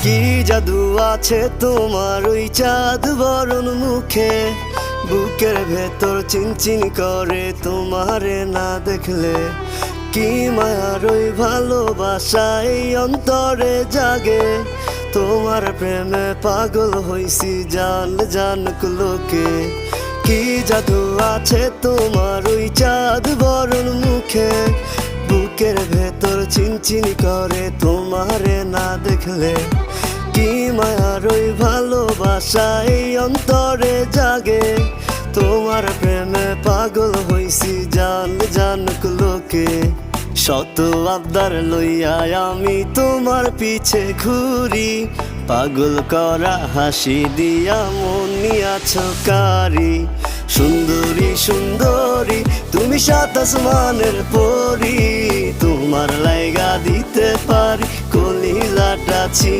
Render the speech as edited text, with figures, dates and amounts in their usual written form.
কি জাদু আছে তোমার ওই চাঁদ বরণ মুখে, বুকের ভেতর চিনচিন করে তোমারে না দেখলে। কি মায়ার ওই ভালোবাসা এই অন্তরে জাগে, তোমার প্রেমে পাগল হইছি জান জানুক লোকে। কি জাদু আছে তোমার ওই চাঁদ বরণ মুখে, বুকের ভেতর চিনচিন করে তোমারে না দেখলে। কি মায়ার ওই ভালোবাসা এই অন্তরে জাগে, তোমার প্রেমে পাগল হইছি জান জানুক লোকে। শত আবদার লইয়া আমি তোমার পিছে ঘুরি, পাগল করা হাসি দিয়া মন নিয়াছ কারি। সুন্দরী সুন্দরী তুমি সাত আসমানের পরি, তোমার লাইগা দিতে পারি কলিজাটা ছি।